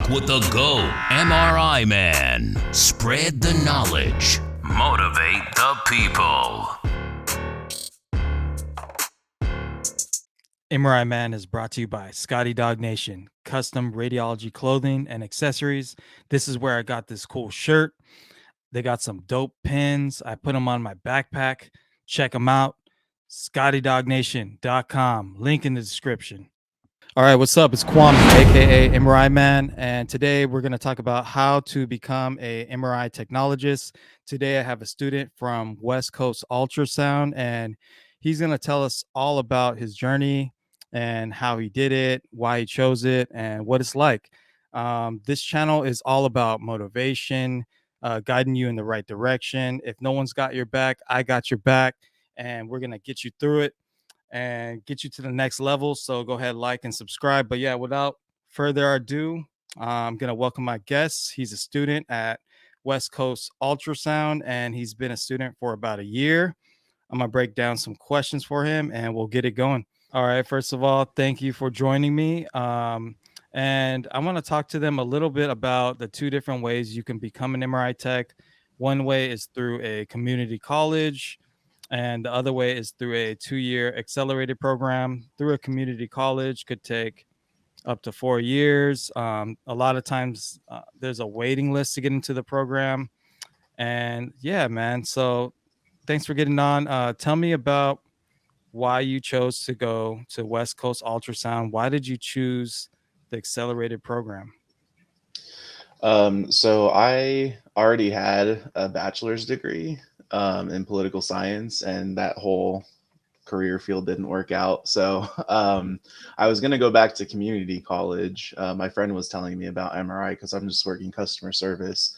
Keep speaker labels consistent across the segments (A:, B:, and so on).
A: Talk with the GO MRI man. Spread the knowledge. Motivate the people.
B: MRI Man is brought to you by Scotty Dog Nation, custom radiology clothing and accessories. This is where I got this cool shirt. They got some dope pins. I put them on my backpack. Check them out. ScottyDogNation.com. Link in the description. All right, what's up? It's Kwame, aka MRI Man, and today we're going to talk about how to become a MRI technologist. Today I have a student from West Coast Ultrasound, and he's going to tell us all about his journey and how he did it, why he chose it, and what it's like. This channel is all about motivation, guiding you in the right direction. If no one's got your back, I got your back, and we're going to get you through it and get you to the next level. So go ahead, like and subscribe. But yeah, without further ado, I'm going to welcome my guest. He's a student at West Coast Ultrasound, and he's been a student for about a year. I'm going to break down some questions for him, and we'll get it going. All right. First of all, thank you for joining me. And I want to talk to them a little bit about the two different ways you can become an MRI tech. One way is through a community college, and the other way is through a 2-year accelerated program. Through a community college could take up to 4 years. A lot of times there's a waiting list to get into the program. And yeah, man. So thanks for getting on. Tell me about why you chose to go to West Coast Ultrasound. Why did you choose the accelerated program?
C: So I already had a bachelor's degree in political science, and that whole career field didn't work out. So I was going to go back to community college. My friend was telling me about MRI because I'm just working customer service.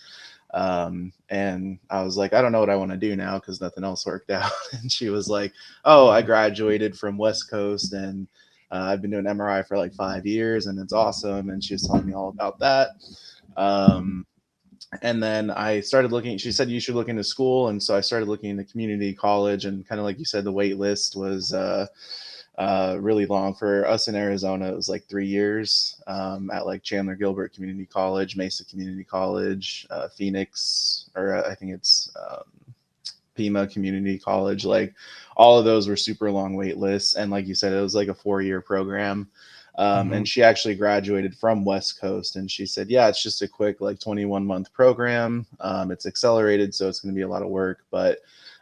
C: And I was like, I don't know what I want to do now because nothing else worked out. And she was like, oh, I graduated from West Coast, and I've been doing MRI for like 5 years, and it's awesome. And she was telling me all about that. And then I started looking. She said you should look into school, and so I started looking into community college. And kind of like you said, the wait list was really long for us in Arizona. It was like 3 years at like Chandler Gilbert Community College, Mesa Community College, Phoenix, or I think it's Pima Community College. Like all of those were super long wait lists, and like you said, it was like a 4-year program. And she actually graduated from West Coast, and she said, yeah, it's just a quick like 21-month program. It's accelerated, so it's going to be a lot of work, but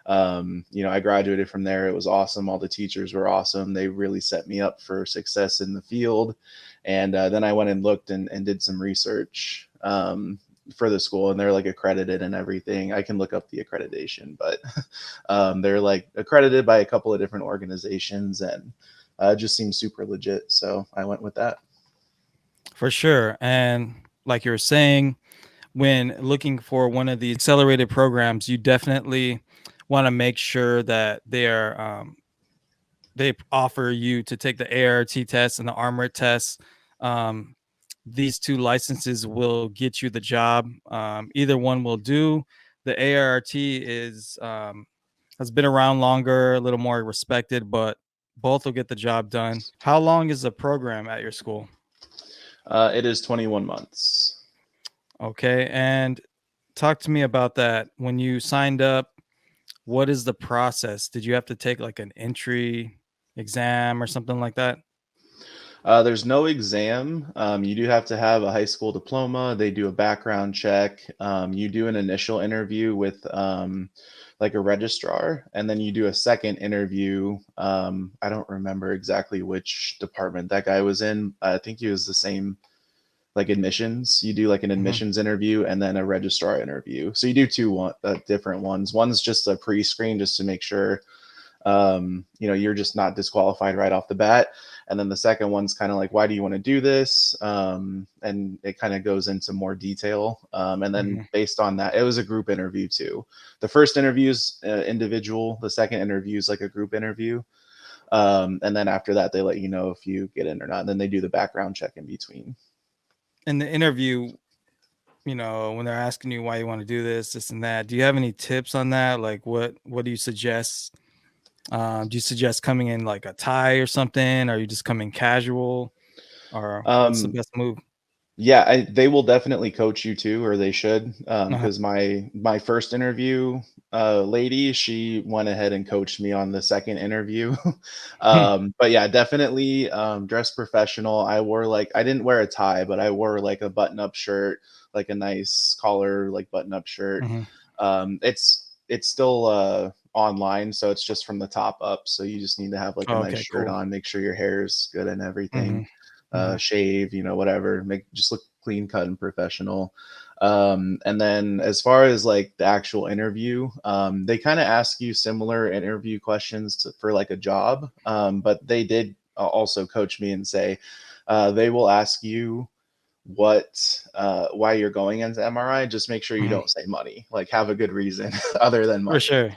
C: I graduated from there. It was awesome. All the teachers were awesome. They really set me up for success in the field. And then I went and looked and did some research for the school, and they're like accredited and everything. I can look up the accreditation, but they're like accredited by a couple of different organizations, and just seems super legit. So I went with that.
B: For sure. And like you were saying, when looking for one of the accelerated programs, you definitely want to make sure that they offer you to take the ART test and the ARMOR test. These two licenses will get you the job. Either one will do. The ART has been around longer, a little more respected, but both will get the job done. How long is the program at your school?
C: It is 21 months.
B: Okay. And talk to me about that. When you signed up, what is the process? Did you have to take like an entry exam or something like that?
C: There's no exam. You do have to have a high school diploma. They do a background check. You do an initial interview with like a registrar, and then you do a second interview. I don't remember exactly which department that guy was in. I think he was the same, like admissions. You do like an
B: Mhm.
C: admissions interview and then a registrar interview. So you do two different ones. One's just a pre-screen just to make sure you're just not disqualified right off the bat. And then the second one's kind of like, why do you want to do this? And it kind of goes into more detail. And then
B: Mhm.
C: based on that, it was a group interview too. The first interview is individual. The second interview is like a group interview. And then after that, they let you know if you get in or not. And then they do the background check in between.
B: In the interview, when they're asking you why you want to do this and that, do you have any tips on that? Like what do you suggest? Do you suggest coming in like a tie or something? Or you just come in casual? Or what's the
C: Um,
B: best move?
C: Yeah, they will definitely coach you too, or they should.
B: Uh-huh.
C: Because my first interview, lady, she went ahead and coached me on the second interview. But yeah, definitely dress professional. I didn't wear a tie, but I wore like a button-up shirt, like a nice collar, like button-up shirt.
B: Hmm.
C: It's still online, so it's just from the top up. So you just need to have like a
B: Oh,
C: nice
B: okay,
C: shirt
B: cool.
C: on, make sure your hair is good and
B: Hmm.
C: everything,
B: Hmm.
C: shave, whatever, make just look clean cut and professional. And then as far as like the actual interview, they kind of ask you similar interview questions for like a job, but they did also coach me and say they will ask you why you're going into MRI. Just make sure you
B: Hmm.
C: don't say money. Like have a good reason other than
B: For
C: money.
B: sure,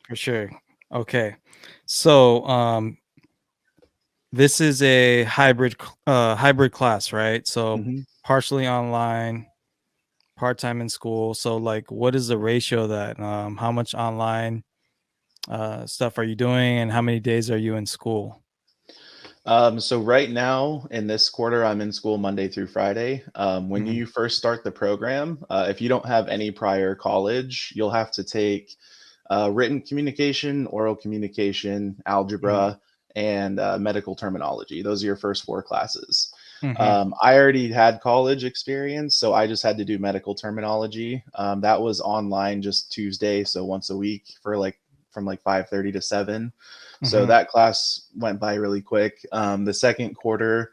B: for sure. Okay, so this is a hybrid class, right? So
C: Mhm.
B: partially online, part-time in school. So like what is the ratio that how much online stuff are you doing and how many days are you in school?
C: So right now in this quarter, I'm in school Monday through Friday. When
B: Hmm.
C: you first start the program, if you don't have any prior college, you'll have to take written communication, oral communication,
B: Hmm.
C: algebra, and medical terminology. Those are your first four classes.
B: Hmm.
C: I already had college experience, so I just had to do medical terminology. That was online just Tuesday, so once a week for like from like 5:30 to 7. So
B: Hmm.
C: that class went by really quick. The second quarter,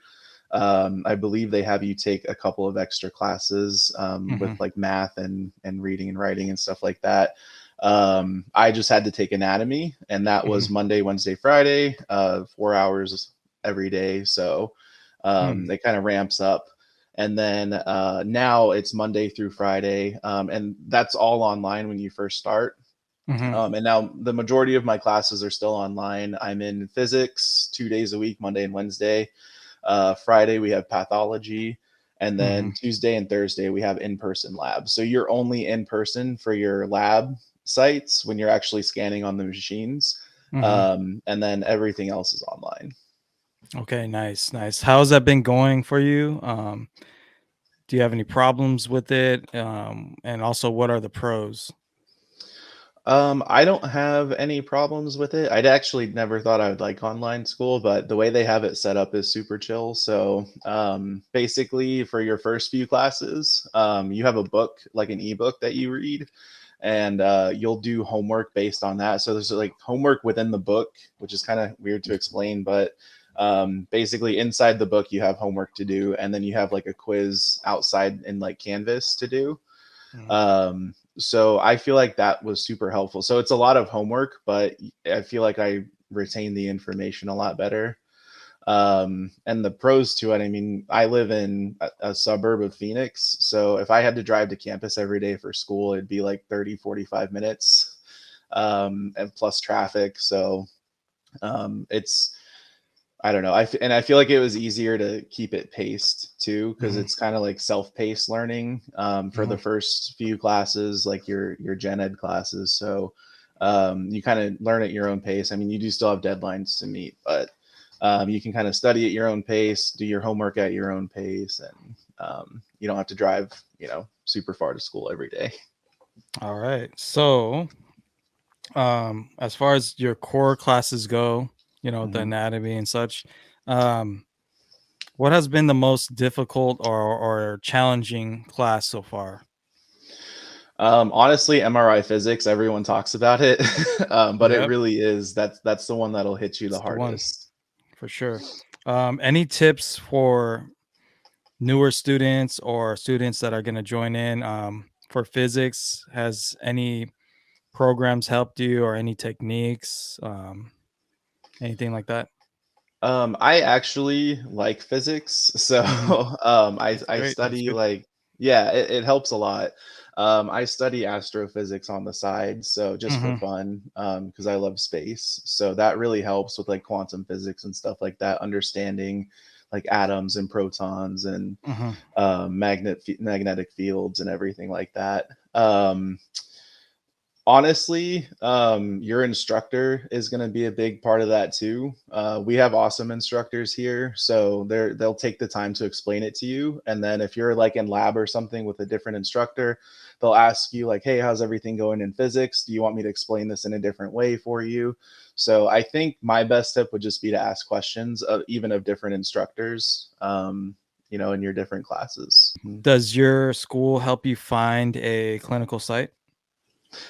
C: I believe they have you take a couple of extra classes with
B: Hmm.
C: like math and reading and writing and stuff like that. I just had to take anatomy, and that was
B: Hmm.
C: Monday, Wednesday, Friday, 4 hours every day. So
B: Hmm.
C: it kind of ramps up. And then now it's Monday through Friday, and that's all online when you first start.
B: Hmm.
C: And now the majority of my classes are still online. I'm in physics 2 days a week, Monday and Wednesday. Friday we have pathology, and then
B: Hmm.
C: Tuesday and Thursday we have in-person labs. So you're only in person for your lab sites when you're actually scanning on the machines,
B: Hmm.
C: and then everything else is online.
B: Okay, nice, nice. How's that been going for you? Do you have any problems with it? And also, what are the pros?
C: I don't have any problems with it. I'd actually never thought I would like online school, but the way they have it set up is super chill. So, basically, for your first few classes, you have a book, like an ebook that you read, and you'll do homework based on that. So there's like homework within the book, which is kind of weird to explain, but basically inside the book you have homework to do, and then you have like a quiz outside in like Canvas to do.
B: Mhm.
C: So I feel like that was super helpful. So it's a lot of homework, but I feel like I retain the information a lot better. And the pros to it, I mean, I live in a suburb of Phoenix. So if I had to drive to campus every day for school, it'd be like 30, 45 minutes, and plus traffic. So it's I don't know. And I feel like it was easier to keep it paced too, because
B: Mhm.
C: it's kind of like self-paced learning for the
B: Mhm.
C: first few classes, like your gen ed classes. So you kind of learn at your own pace. I mean, you do still have deadlines to meet, but you can kind of study at your own pace, do your homework at your own pace, and you don't have to drive, super far to school every day.
B: All right. So, as far as your core classes go, the
C: Mhm.
B: anatomy and such, um, what has been the most difficult or challenging class so far?
C: Honestly, MRI physics, everyone talks about it, but it
B: Yep,
C: really is that's the one that'll hit you the
B: it's the one
C: hardest.
B: for sure. Any tips for newer students or students that are going to join in for physics? Has any programs helped you or any techniques, anything like that?
C: I actually like physics, so
B: Mhm. That's
C: I
B: great. That's
C: study
B: good.
C: like yeah, it helps a lot. I study astrophysics on the side, so just for
B: Mhm.
C: fun, because I love space. So that really helps with like quantum physics and stuff like that, understanding like atoms and protons and
B: Mhm.
C: magnetic fields and everything like that. Um, Honestly, your instructor is going to be a big part of that too. We have awesome instructors here, so they'll take the time to explain it to you. And then if you're like in lab or something with a different instructor, they'll ask you like, "Hey, how's everything going in physics? Do you want me to explain this in a different way for you?" So I think my best tip would just be to ask questions of even of different instructors, in your different classes. Mhm.
B: Does your school help you find a clinical site?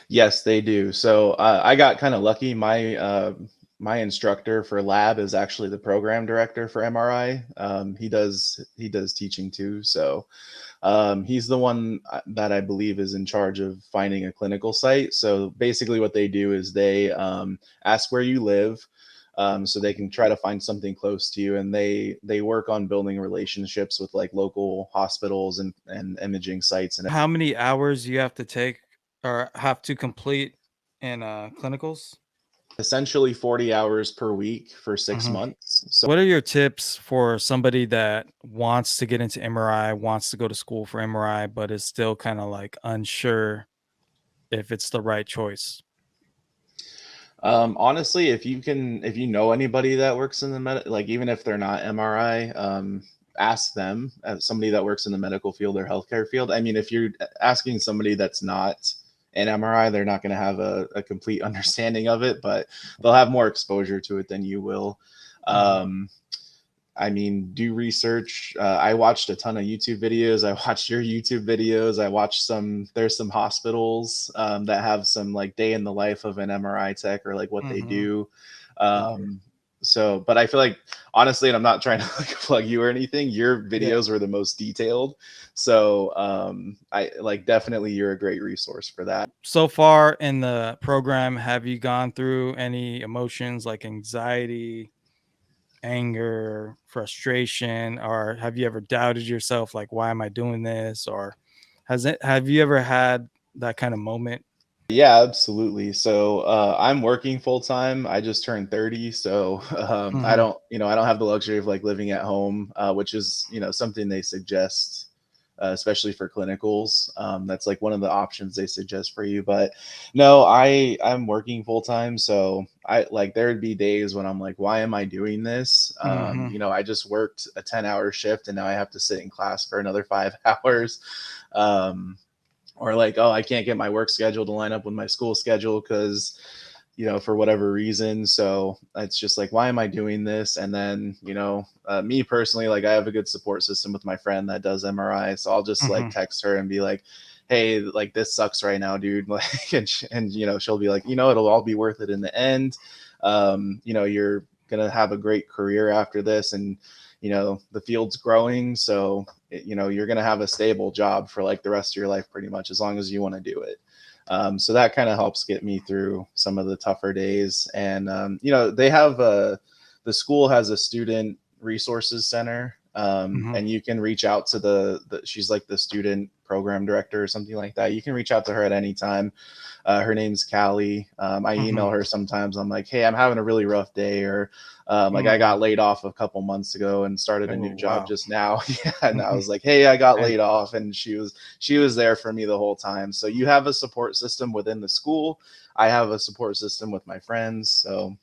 C: Yes, they do. So I got kind of lucky. My instructor for lab is actually the program director for MRI. He does teaching too. So he's the one that I believe is in charge of finding a clinical site. So basically, what they do is they ask where you live. So they can try to find something close to you, and they work on building relationships with like local hospitals and imaging sites and
B: How many hours you have to take or have to complete in clinicals?
C: essentially 40 hours per week for 6 months. So
B: What are your tips for somebody that wants to get into MRI, wants to go to school for MRI, but is still kind of like unsure if it's the right choice?
C: honestly, if you know anybody that works in the like even if they're not MRI, ask them as somebody that works in the medical field or healthcare field. I mean, if you're asking somebody that's not an MRI, they're not going to have a complete understanding of it, but they'll have more exposure to it than you will.
B: Mhm.
C: Um, I mean, do research. I watched a ton of YouTube videos. I watched your YouTube videos. I watched there's some hospitals that have some like day in the life of an MRI tech or like what they
B: Mhm.
C: do.
B: Okay.
C: Um, but I feel like honestly, and I'm not trying to like plug you or anything, your
B: Yeah.
C: videos were the most detailed. So I like definitely you're a great resource for that.
B: So far in the program, have you gone through any emotions like anxiety, anger, frustration, or have you ever doubted yourself like why am I doing this? Or have you ever had that kind of moment?
C: Yeah, absolutely. So I'm working full time. I just turned 30, so
B: Mhm.
C: I don't have the luxury of like living at home, which is something they suggest, especially for clinicals. That's like one of the options they suggest for you. But no, I'm working full time, so I like there'd be days when I'm like, why am I doing this?
B: Mhm.
C: I just worked a 10-hour shift and now I have to sit in class for another 5 hours. Um, or like, oh, I can't get my work schedule to line up with my school schedule because for whatever reason. So it's just like, why am I doing this? And then me personally, like I have a good support system with my friend that does MRI, so I'll just like
B: Mhm.
C: text her and be like, hey, like this sucks right now, dude. Like and she'll be like, it'll all be worth it in the end. You're gonna have a great career after this, and the field's growing, so you're going to have a stable job for like the rest of your life pretty much as long as you want to do it. So that kind of helps get me through some of the tougher days. And they have the school has a student resources center,
B: Mhm.
C: and you can reach out to she's like the student program director or something like that. You can reach out to her at any time. Her name's Callie. I email
B: Mhm.
C: her sometimes. I'm like, hey, I'm having a really rough day, or like I
B: Mhm.
C: got laid off a couple months ago and started a
B: Oh,
C: new job
B: wow.
C: just now. Yeah, and I
B: Mhm.
C: was like, hey, I got
B: And
C: laid off, and she was there for me the whole time. So you have a support system within the school. I have a support system with my friends. So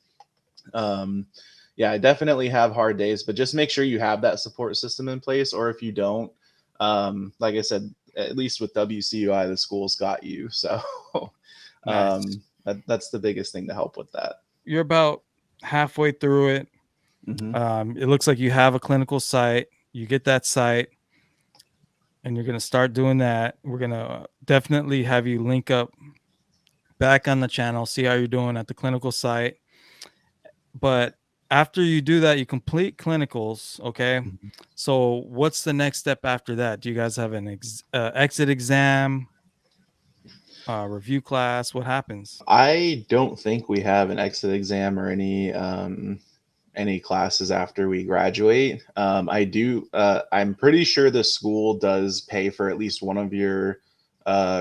C: um, yeah, I definitely have hard days, but just make sure you have that support system in place. Or if you don't, like I said, at least with WCUI, the school's got you. So
B: nice.
C: that's the biggest thing to help with that.
B: You're about halfway through it.
C: Hmm.
B: It looks like you have a clinical site. You get that site and you're going to start doing that. We're going to definitely have you link up back on the channel, see how you're doing at the clinical site. But after you do that, you complete clinicals. Okay. So what's the next step after that? Do you guys have an exit exam, review class? What happens?
C: I don't think we have an exit exam or any classes after we graduate. I do. I'm pretty sure the school does pay for at least one of your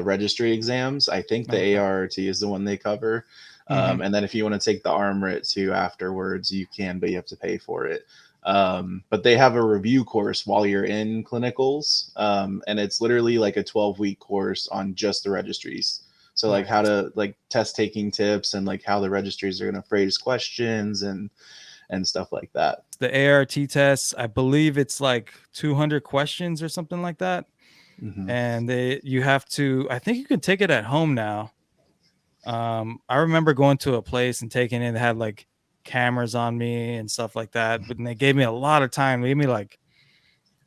C: registry exams. I think the
B: Okay.
C: ARRT is the one they cover.
B: Hmm.
C: And then if you want to take the ARMRIT too afterwards, you can, but you have to pay for it. But they have a review course while you're in clinicals, and it's literally like a 12-week course on just the registries. So like
B: Right.
C: how to like test taking tips and like how the registries are going to phrase questions and stuff like that.
B: The ART tests, I believe it's like 200 questions or something like that.
C: Hmm.
B: And you have to, I think you can take it at home now. I remember going to a place and taking it. They had like cameras on me and stuff like that, but they gave me a lot of time. They gave me like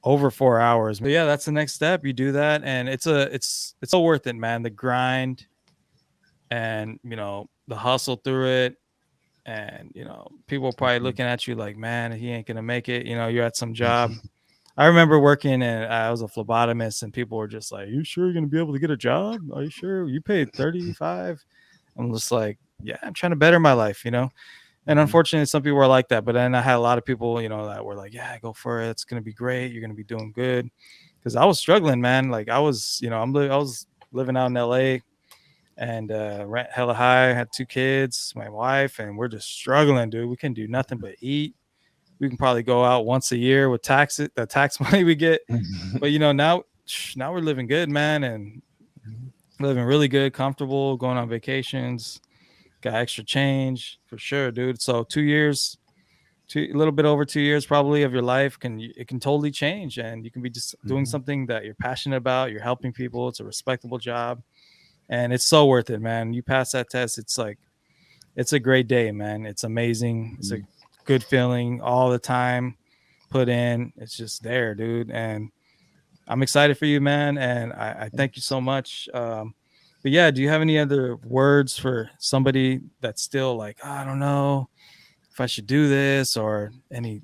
B: over 4 hours. But yeah, that's the next step. You do that, and it's all worth it, man. The grind and the hustle through it, and people are probably
C: Hmm.
B: looking at you like, man, he ain't gonna make it. You're at some job. I remember working and I was a phlebotomist, and people were just like, "You sure you're gonna be able to get a job? Are you sure you paid 35?" I'm just like, "Yeah, I'm trying to better my life, And
C: Hmm.
B: unfortunately, some people were like that. But then I had a lot of people, that were like, "Yeah, go for it. It's gonna be great. You're gonna be doing good." Because I was struggling, man. Like I was, I was living out in LA and rent hella high. I had 2 kids, my wife, and we're just struggling, dude. We can do nothing but eat. We can probably go out once a year with the tax money we get. But now we're living good, man, and living really good, comfortable, going on vacations, got extra change for sure, dude. So 2 years, a little bit over 2 years probably of your life it can totally change, and you can be just doing
C: Hmm.
B: something that you're passionate about. You're helping people. It's a respectable job, and it's so worth it, man. You pass that test, it's like it's a great day, man. It's amazing. It's a good feeling all the time. Put in, it's just there, dude. And I'm excited for you, man. And I thank you so much. But yeah, do you have any other words for somebody that's still like, "Oh, I don't know if I should do this," or anything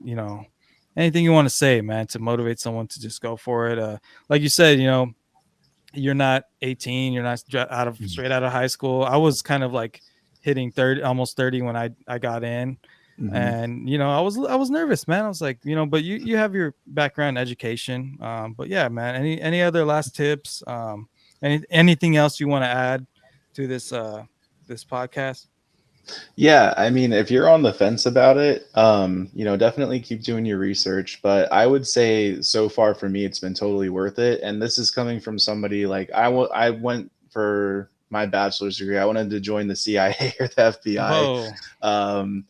B: you want to say, man, to motivate someone to just go for it? Like you said, you're not 18, you're not straight out of high school. I was kind of like hitting 30, almost 30 when I got in.
C: Hmm.
B: And I was nervous, man. I was like, but you have your background in education. But yeah, man, any other last tips, anything else you want to add to this podcast?
C: Yeah, I mean, if you're on the fence about it, definitely keep doing your research. But I would say so far for me, it's been totally worth it. And this is coming from somebody like I went for my bachelor's degree. I wanted to join the CIA or the FBI.
B: Whoa.
C: Um,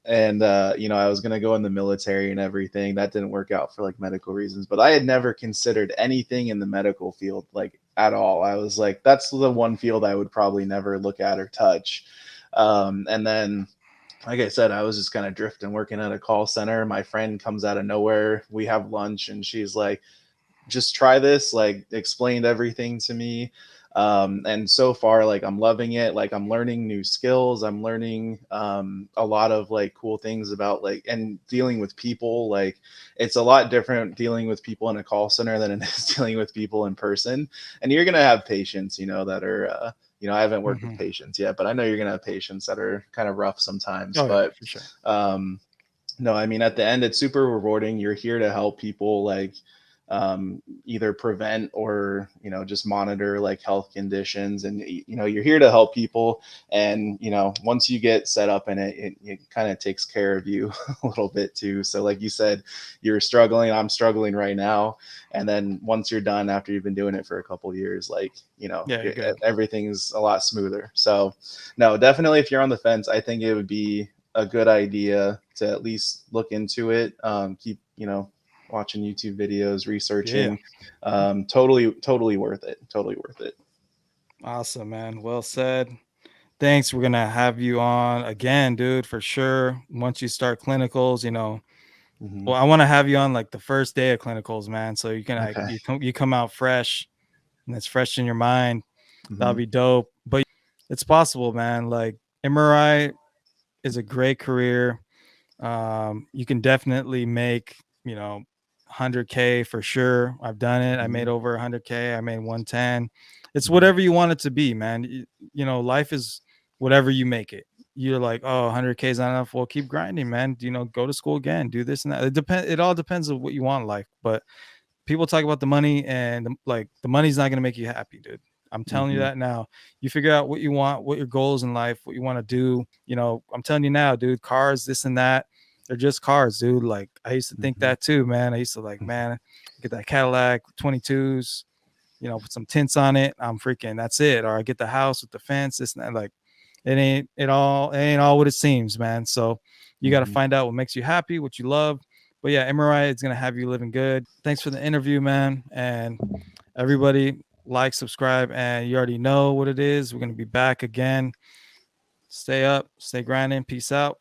C: and I was going to go in the military and everything. That didn't work out for like medical reasons, but I had never considered anything in the medical field like at all. I was like, that's the one field I would probably never look at or touch. And then like I said, I was just kind of drifting, working at a call center. My friend comes out of nowhere, we have lunch, and she's like, just try this, like explained everything to me. And so far, like I'm loving it. Like I'm learning new skills. I'm learning a lot of like cool things about like and dealing with people. Like it's a lot different dealing with people in a call center than it is dealing with people in person. And you're gonna have patients, that are I haven't worked with
B: Hmm.
C: patients yet, but I know you're gonna have patients that are kind of rough sometimes.
B: Oh yeah,
C: But
B: for sure.
C: um no, I mean, at the end, it's super rewarding. You're here to help people, like either prevent or just monitor like health conditions, and you're here to help people. And once you get set up in it, it kind of takes care of you a little bit too. So, like you said, you're struggling. I'm struggling right now, and then once you're done, after you've been doing it for a couple of years, like
B: Yeah, you're good.
C: everything's a lot smoother. So, no, definitely, if you're on the fence, I think it would be a good idea to at least look into it. Keep watching YouTube videos,
B: Yeah.
C: researching. Totally worth it. Totally worth it.
B: Awesome, man. Well said. Thanks. We're gonna have you on again, dude, for sure. Once you start clinicals,
C: Hmm.
B: well, I want to have you on like the first day of clinicals, man. So you can like
C: Okay.
B: you come out fresh and it's fresh in your mind. That'll
C: Hmm.
B: be dope. But it's possible, man. Like MRI is a great career. You can definitely make, 100K for sure. I've done it. I
C: Hmm.
B: made over 100K. I made 110. It's
C: Hmm.
B: whatever you want it to be, man. Life is whatever you make it. You're like, oh, 100K is not enough. Well, keep grinding, man. Go to school again, do this and that. It all depends on what you want in life. But people talk about the money, and the money's not going to make you happy, dude. I'm telling you
C: Hmm.
B: that now. You figure out what you want, what your goals in life, what you want to do. I'm telling you now, dude, cars, this and that, they're just cars, dude. Like I used to think
C: Hmm.
B: that too, man. I used to like, man, get that Cadillac 22s, put some tints on it, I'm freaking, that's it. Or I get the house with the fence, this and that. Like it ain't all what it seems, man. So you got to find out what makes you happy, what you love. But yeah, MRI is going to have you living good. Thanks for the interview, man. And everybody like, subscribe, and you already know what it is. We're going to be back again. Stay up, stay grinding. Peace out.